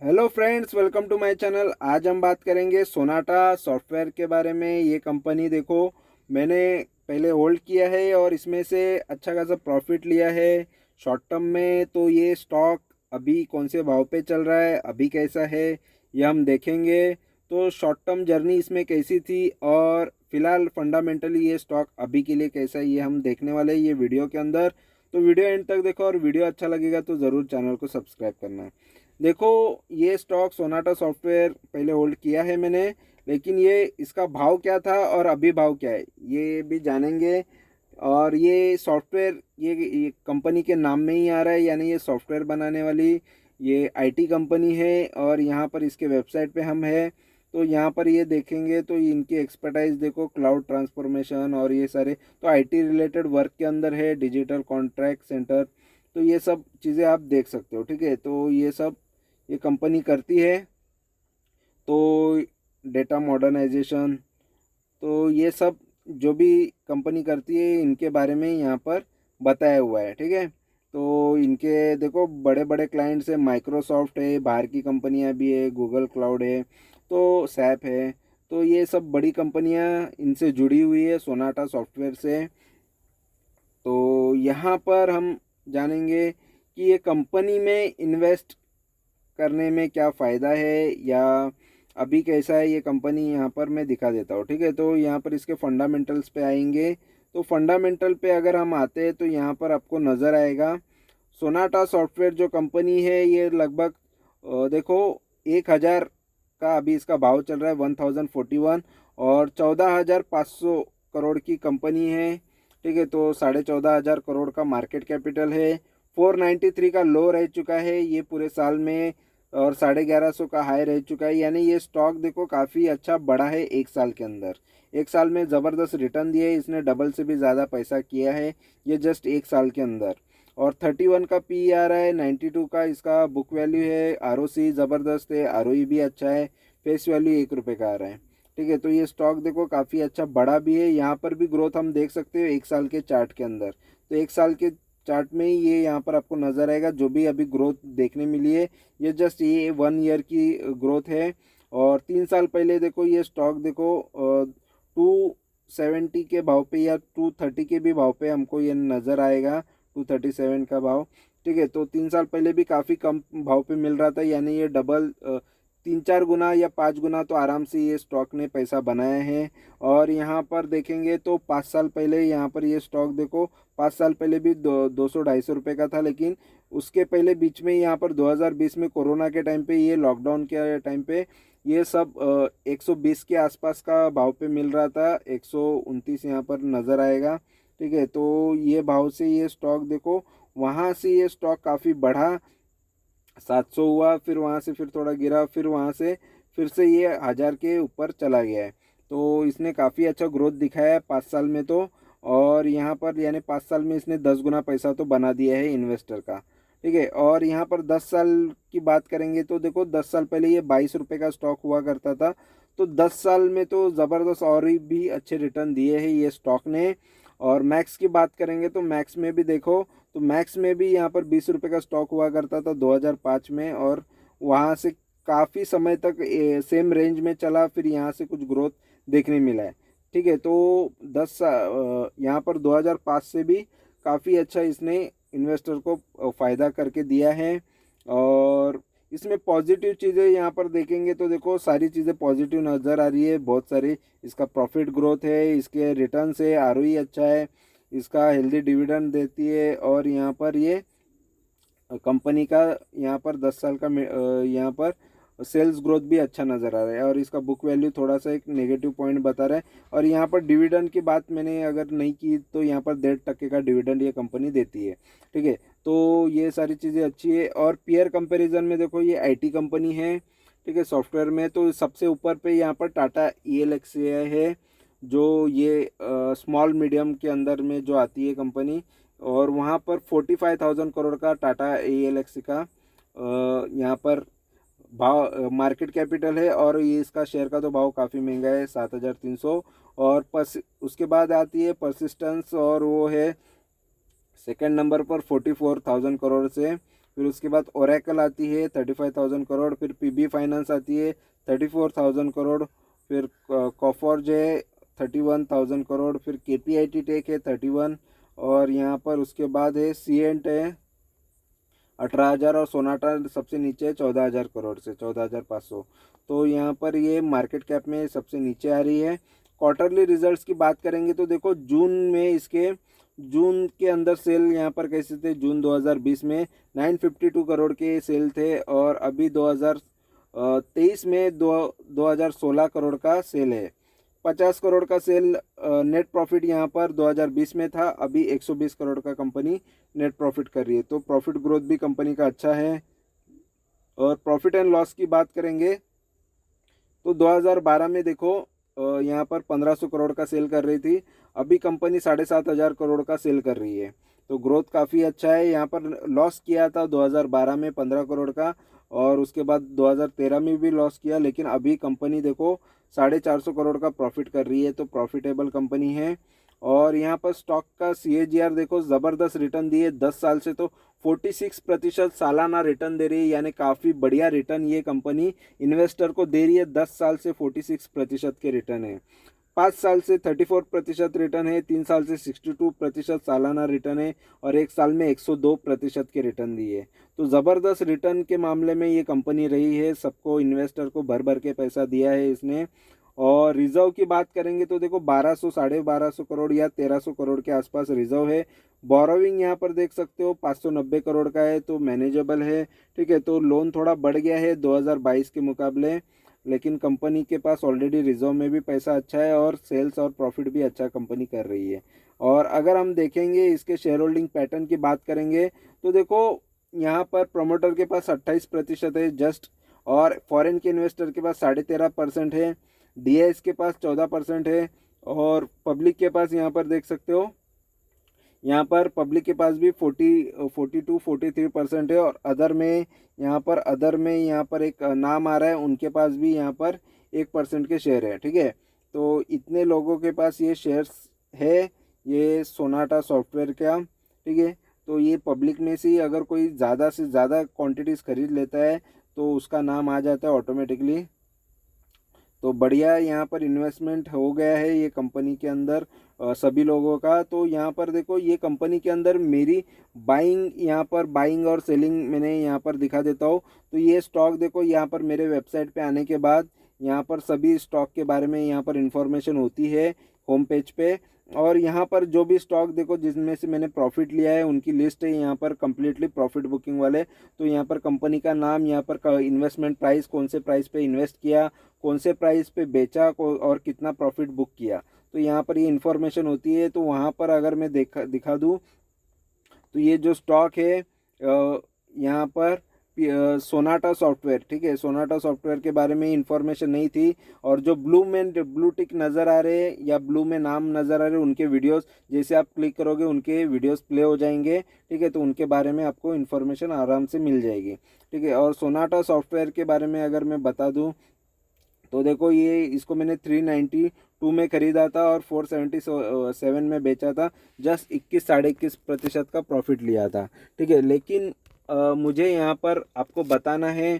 Hello friends, welcome to my channel. आज हम बात करेंगे सोनाटा सॉफ्टवेयर के बारे में। ये कंपनी देखो, मैंने पहले होल्ड किया है और इसमें से अच्छा खासा प्रॉफिट लिया है शॉर्ट टर्म में। तो ये स्टॉक अभी कौन से भाव पे चल रहा है, अभी कैसा है, ये हम देखेंगे। तो शॉर्ट टर्म जर्नी इसमें कैसी थी और फिलहाल फंडामेंटली ये स्टॉक अभी के लिए कैसा है, ये हम देखने वाले हैं ये वीडियो के अंदर। तो वीडियो एंड तक देखो और वीडियो अच्छा लगेगा तो ज़रूर चैनल को सब्सक्राइब करना। देखो, ये स्टॉक सोनाटा सॉफ्टवेयर पहले होल्ड किया है मैंने, लेकिन ये इसका भाव क्या था और अभी भाव क्या है ये भी जानेंगे। और ये सॉफ्टवेयर ये कंपनी के नाम में ही आ रहा है, यानी ये सॉफ्टवेयर बनाने वाली ये आईटी कंपनी है। और यहाँ पर इसके वेबसाइट पे हम है, तो यहाँ पर ये देखेंगे तो इनकी एक्सपर्टाइज देखो, क्लाउड ट्रांसफॉर्मेशन और ये सारे तो आईटी रिलेटेड वर्क के अंदर है, डिजिटल कॉन्ट्रैक्ट सेंटर, तो ये सब चीज़ें आप देख सकते हो। ठीक है, तो ये सब ये कंपनी करती है। तो डेटा मॉडर्नाइजेशन, तो ये सब जो भी कंपनी करती है इनके बारे में यहाँ पर बताया हुआ है। ठीक है, तो इनके देखो बड़े बड़े क्लाइंट्स है, माइक्रोसॉफ्ट है, बाहर की कंपनियाँ भी है, गूगल क्लाउड है, तो सैप है। तो ये सब बड़ी कंपनियाँ इनसे जुड़ी हुई है सोनाटा सॉफ्टवेयर से। तो यहाँ पर हम जानेंगे कि ये कंपनी में इन्वेस्ट करने में क्या फ़ायदा है या अभी कैसा है ये कंपनी, यहाँ पर मैं दिखा देता हूँ। ठीक है, तो यहाँ पर इसके फंडामेंटल्स पे आएंगे। तो फंडामेंटल पे अगर हम आते हैं तो यहाँ पर आपको नज़र आएगा सोनाटा सॉफ्टवेयर जो कंपनी है ये लगभग देखो 1,000 का अभी इसका भाव चल रहा है, 1041, और 14,500 करोड़ की कंपनी है। ठीक है, तो 14,500 करोड़ का मार्केट कैपिटल है। 493 का लो रह चुका है ये पूरे साल में, और 1150 का हाई रह चुका है। यानी ये स्टॉक देखो काफ़ी अच्छा बढ़ा है एक साल के अंदर। एक साल में ज़बरदस्त रिटर्न दिया है इसने, डबल से भी ज़्यादा पैसा किया है ये जस्ट एक साल के अंदर। और 31 का पी आ रहा है, 92 का इसका बुक वैल्यू है, आरओसी ज़बरदस्त है, आरओई भी अच्छा है, फेस वैल्यू 1 रुपये का आ रहा है। ठीक है, तो ये स्टॉक देखो काफ़ी अच्छा बड़ा भी है। यहाँ पर भी ग्रोथ हम देख सकते हो एक साल के चार्ट के अंदर। तो एक साल के चार्ट में ही ये यहाँ पर आपको नज़र आएगा जो भी अभी ग्रोथ देखने मिली है, ये जस्ट ये 1 ईयर की ग्रोथ है। और 3 साल पहले देखो ये स्टॉक देखो 270 के भाव पे या 230 के भी भाव पे हमको ये नज़र आएगा, 237 का भाव। ठीक है, तो 3 साल पहले भी काफ़ी कम भाव पे मिल रहा था, यानी ये डबल 3-4 गुना या 5 गुना तो आराम से ये स्टॉक ने पैसा बनाया है। और यहाँ पर देखेंगे तो 5 साल पहले यहाँ पर ये स्टॉक देखो, 5 साल पहले भी 200-250 रुपये का था, लेकिन उसके पहले बीच में यहाँ पर 2020 में कोरोना के टाइम पे, ये लॉकडाउन के टाइम पे ये सब 120 के आसपास का भाव पे मिल रहा था, 129 यहाँ पर नज़र आएगा। ठीक है, तो ये भाव से ये स्टॉक देखो, वहाँ से ये स्टॉक काफ़ी बढ़ा, 700 हुआ, फिर वहाँ से फिर थोड़ा गिरा, फिर वहाँ से फिर से ये 1,000 के ऊपर चला गया है। तो इसने काफ़ी अच्छा ग्रोथ दिखाया है 5 साल में तो। और यहाँ पर यानी 5 साल में इसने 10 गुना पैसा तो बना दिया है इन्वेस्टर का। ठीक है, और यहाँ पर 10 साल की बात करेंगे तो देखो 10 साल पहले ये 22 रुपये का स्टॉक हुआ करता था। तो 10 साल में तो ज़बरदस्त और भी अच्छे रिटर्न दिए हैं ये स्टॉक ने। और मैक्स की बात करेंगे तो मैक्स में भी देखो, तो मैक्स में भी यहाँ पर 20 रुपये का स्टॉक हुआ करता था 2005 में, और वहाँ से काफ़ी समय तक सेम रेंज में चला, फिर यहाँ से कुछ ग्रोथ देखने मिला है। ठीक है, तो यहाँ पर 2005 से भी काफ़ी अच्छा इसने इन्वेस्टर को फ़ायदा करके दिया है। और इसमें पॉजिटिव चीज़ें यहाँ पर देखेंगे तो देखो सारी चीज़ें पॉजिटिव नज़र आ रही है, बहुत सारी। इसका प्रॉफिट ग्रोथ है, इसके रिटर्न से आरओई अच्छा है, इसका हेल्दी डिविडेंड देती है, और यहाँ पर ये कंपनी का यहाँ पर 10 साल का यहाँ पर सेल्स ग्रोथ भी अच्छा नज़र आ रहा है। और इसका बुक वैल्यू थोड़ा सा एक नेगेटिव पॉइंट बता रहा है। और यहाँ पर डिविडेंड की बात मैंने अगर नहीं की तो यहाँ पर 1.5% का डिविडेंड ये कंपनी देती है। ठीक है, तो ये सारी चीज़ें अच्छी है। और पीयर कंपैरिजन में देखो ये आईटी कंपनी है। ठीक है, सॉफ्टवेयर में तो सबसे ऊपर पे यहाँ पर टाटा ELXI है, जो ये स्मॉल मीडियम के अंदर में जो आती है कंपनी। और वहाँ पर 45,000 करोड़ का टाटा ELXI का यहाँ पर भाव मार्केट कैपिटल है। और ये इसका शेयर का तो भाव काफ़ी महंगा है, 7,300। और उसके बाद आती है परसिस्टेंस, और वो है सेकंड नंबर पर 44,000 करोड़ से। फिर उसके बाद ओरेकल आती है 35,000 करोड़, फिर पीबी फाइनेंस आती है 34,000 करोड़, फिर कॉफोर्ज है 31,000 करोड़, फिर केपीआईटी टेक है 31, और यहाँ पर उसके बाद है सीएंट है 18,000, और सोनाटा सबसे नीचे है 14,000 करोड़ से 14,500। तो यहाँ पर ये मार्केट कैप में सबसे नीचे आ रही है। क्वार्टरली रिजल्ट्स की बात करेंगे तो देखो जून में इसके जून के अंदर सेल यहाँ पर कैसे थे, जून 2020 में 952 करोड़ के सेल थे, और अभी 2023 में 2016 करोड़ का सेल है। 50 करोड़ का सेल नेट प्रॉफिट यहाँ पर 2020 में था, अभी 120 करोड़ का कंपनी नेट प्रॉफिट कर रही है। तो प्रॉफिट ग्रोथ भी कंपनी का अच्छा है। और प्रॉफिट एंड लॉस की बात करेंगे तो 2012 में देखो यहाँ पर 1500 करोड़ का सेल कर रही थी, अभी कंपनी 7,500 करोड़ का सेल कर रही है। तो ग्रोथ काफ़ी अच्छा है। यहाँ पर लॉस किया था 2012 में 15 करोड़ का, और उसके बाद 2013 में भी लॉस किया, लेकिन अभी कंपनी देखो 450 करोड़ का प्रॉफिट कर रही है। तो प्रॉफिटेबल कंपनी है। और यहाँ पर स्टॉक का CAGR देखो ज़बरदस्त रिटर्न दिए 10 साल से, तो 46% सालाना रिटर्न दे रही है, यानी काफ़ी बढ़िया रिटर्न ये कंपनी इन्वेस्टर को दे रही है। 10 साल से 46% के रिटर्न है, 5 साल से 34% रिटर्न है, 3 साल से 62% सालाना रिटर्न है, और 1 साल में 102% के रिटर्न दिए। तो ज़बरदस्त रिटर्न के मामले में ये कंपनी रही है, सबको इन्वेस्टर को भर भर के पैसा दिया है इसने। और रिजर्व की बात करेंगे तो देखो 1200 1250 करोड़ या 1300 करोड़ के आसपास रिजर्व है। बोरोविंग यहाँ पर देख सकते हो 590 करोड़ का है, तो मैनेजेबल है। ठीक है, तो लोन थोड़ा बढ़ गया है 2022 के मुकाबले, लेकिन कंपनी के पास ऑलरेडी रिजर्व में भी पैसा अच्छा है, और सेल्स और प्रॉफिट भी अच्छा कंपनी कर रही है। और अगर हम देखेंगे इसके शेयर होल्डिंग पैटर्न की बात करेंगे तो देखो यहाँ पर प्रमोटर के पास 28% है जस्ट, और फॉरेन के इन्वेस्टर के पास 13.5% है, डीआईएस के पास 14% है, और पब्लिक के पास यहाँ पर देख सकते हो, यहाँ पर पब्लिक के पास भी 43% है, और अदर में यहाँ पर एक नाम आ रहा है, उनके पास भी यहाँ पर 1% के शेयर है। ठीक है, तो इतने लोगों के पास ये शेयर्स है ये सोनाटा सॉफ्टवेयर का। ठीक है, तो ये पब्लिक में से अगर कोई ज़्यादा से ज़्यादा क्वांटिटीज़ खरीद लेता है तो उसका नाम आ जाता है ऑटोमेटिकली। तो बढ़िया यहाँ पर इन्वेस्टमेंट हो गया है ये कंपनी के अंदर सभी लोगों का। तो यहाँ पर देखो ये कंपनी के अंदर मेरी बाइंग और सेलिंग मैंने यहाँ पर दिखा देता हूँ। तो ये स्टॉक देखो यहाँ पर मेरे वेबसाइट पे आने के बाद यहाँ पर सभी स्टॉक के बारे में यहाँ पर इंफॉर्मेशन होती है होम पेज पे, और यहाँ पर जो भी स्टॉक देखो जिसमें से मैंने प्रॉफिट लिया है उनकी लिस्ट है यहाँ पर कम्प्लीटली प्रॉफिट बुकिंग वाले। तो यहाँ पर कंपनी का नाम, यहाँ पर इन्वेस्टमेंट प्राइस, कौन से प्राइस पे इन्वेस्ट किया, कौन से प्राइस पे बेचा और कितना प्रॉफिट बुक किया, तो यहाँ पर ये इन्फॉर्मेशन होती है। तो वहाँ पर अगर मैं दिखा दूँ तो ये जो स्टॉक है यहाँ पर सोनाटा सॉफ्टवेयर, ठीक है, सोनाटा सॉफ्टवेयर के बारे में इंफॉर्मेशन नहीं थी, और जो ब्लू टिक नज़र आ रहे हैं या ब्लू में नाम नज़र आ रहे हैं उनके वीडियोस जैसे आप क्लिक करोगे उनके वीडियोस प्ले हो जाएंगे। ठीक है, तो उनके बारे में आपको इन्फॉर्मेशन आराम से मिल जाएगी। ठीक है, और सोनाटा सॉफ्टवेयर के बारे में अगर मैं बता दूँ तो देखो ये इसको मैंने 392 में ख़रीदा था और 477 में बेचा था, जस्ट 21-21.5% का प्रॉफिट लिया था। ठीक है, लेकिन मुझे यहाँ पर आपको बताना है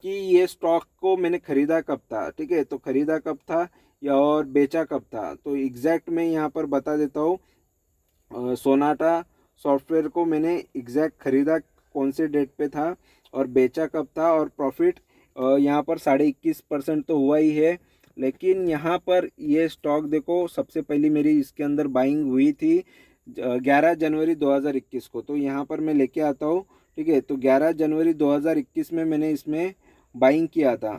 कि ये स्टॉक को मैंने ख़रीदा कब था। ठीक है, तो ख़रीदा कब था या और बेचा कब था, तो एग्जैक्ट मैं यहाँ पर बता देता हूँ। सोनाटा सॉफ्टवेयर को मैंने एग्जैक्ट ख़रीदा कौन से डेट पे था और बेचा कब था, और प्रॉफिट यहाँ पर 21.5% तो हुआ ही है। लेकिन यहाँ पर ये स्टॉक देखो सबसे पहली मेरी इसके अंदर बाइंग हुई थी 11 जनवरी 2021 को, तो यहाँ पर मैं लेके आता हूँ। ठीक है, तो 11 जनवरी 2021 में मैंने इसमें बाइंग किया था।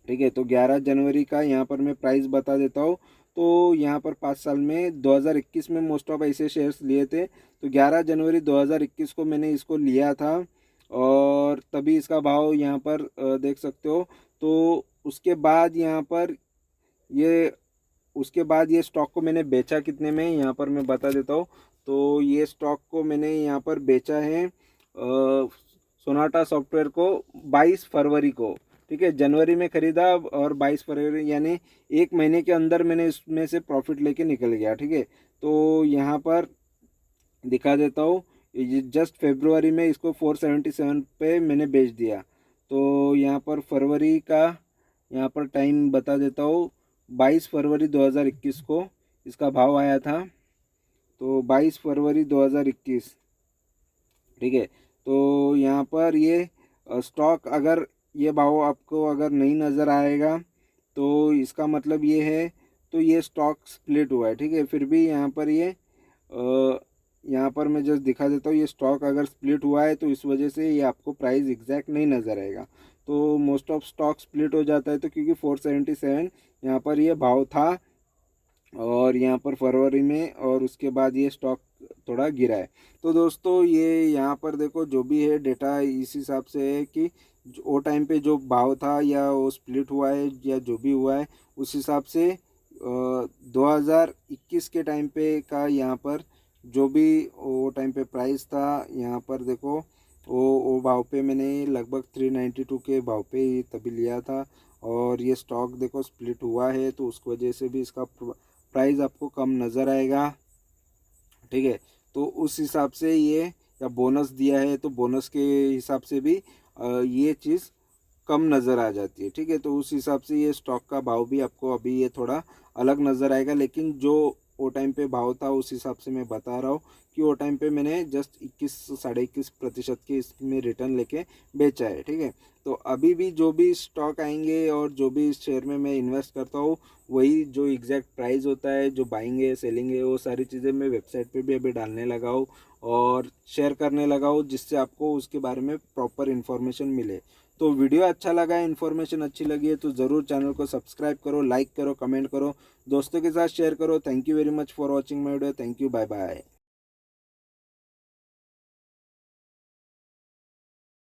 ठीक है, तो 11 जनवरी का यहाँ पर मैं प्राइस बता देता हूँ। तो यहाँ पर 5 साल में 2021 में मोस्ट ऑफ ऐसे शेयर्स लिए थे, तो 11 जनवरी 2021 को मैंने इसको लिया था, और तभी इसका भाव यहाँ पर देख सकते हो। तो उसके बाद ये स्टॉक को मैंने बेचा कितने में, यहाँ पर मैं बता देता हूँ। तो ये स्टॉक को मैंने यहाँ पर बेचा है सोनाटा सॉफ्टवेयर को 22 फरवरी को। ठीक है, जनवरी में ख़रीदा और 22 फरवरी यानी 1 महीने के अंदर मैंने इसमें से प्रॉफिट लेके निकल गया। ठीक है, तो यहाँ पर दिखा देता हूँ ये जस्ट फरवरी में इसको 477 पे मैंने बेच दिया। तो यहाँ पर फरवरी का यहाँ पर टाइम बता देता हूँ, 22 फरवरी 2021 को इसका भाव आया था। तो 22 फरवरी 2021, ठीक है। तो यहाँ पर ये स्टॉक, अगर ये भाव आपको अगर नहीं नज़र आएगा तो इसका मतलब ये है, तो ये स्टॉक स्प्लिट हुआ है, ठीक है। फिर भी यहाँ पर ये यहाँ पर मैं जस्ट दिखा देता हूँ, ये स्टॉक अगर स्प्लिट हुआ है तो इस वजह से ये आपको प्राइस एग्जैक्ट नहीं नज़र आएगा। तो मोस्ट ऑफ स्टॉक स्प्लिट हो जाता है, तो क्योंकि 477 यहाँ पर ये भाव था और यहाँ पर फरवरी में, और उसके बाद ये स्टॉक थोड़ा गिरा है। तो दोस्तों ये यहाँ पर देखो जो भी है डेटा इस हिसाब से है कि वो टाइम पे जो भाव था या वो स्प्लिट हुआ है या जो भी हुआ है उस हिसाब से 2021 के टाइम पे का यहाँ पर जो भी वो टाइम पे प्राइस था, यहाँ पर देखो वो भाव पे मैंने लगभग 392 के भाव पे ही तभी लिया था। और ये स्टॉक देखो स्प्लिट हुआ है तो उसकी वजह से भी इसका प्राइस आपको कम नज़र आएगा, ठीक है। तो उस हिसाब से ये, या बोनस दिया है तो बोनस के हिसाब से भी ये चीज़ कम नज़र आ जाती है, ठीक है। तो उस हिसाब से ये स्टॉक का भाव भी आपको अभी ये थोड़ा अलग नज़र आएगा, लेकिन जो वो टाइम पे भाव था उस हिसाब से मैं बता रहा हूँ कि वो टाइम पे मैंने जस्ट 21-21% के इसमें रिटर्न लेके बेचा है, ठीक है। तो अभी भी जो भी स्टॉक आएंगे और जो भी इस शेयर में मैं इन्वेस्ट करता हूँ, वही जो एग्जैक्ट प्राइस होता है, जो बाइंग है सेलिंग है, वो सारी चीज़ें मैं वेबसाइट पे भी अभी डालने लगा हूँ और शेयर करने लगा हूँ, जिससे आपको उसके बारे में प्रॉपर इन्फॉर्मेशन मिले। तो वीडियो अच्छा लगा, इन्फॉर्मेशन अच्छी लगी है तो ज़रूर चैनल को सब्सक्राइब करो, लाइक करो, कमेंट करो, दोस्तों के साथ शेयर करो। Thank you very much for watching my video. Thank you, bye bye.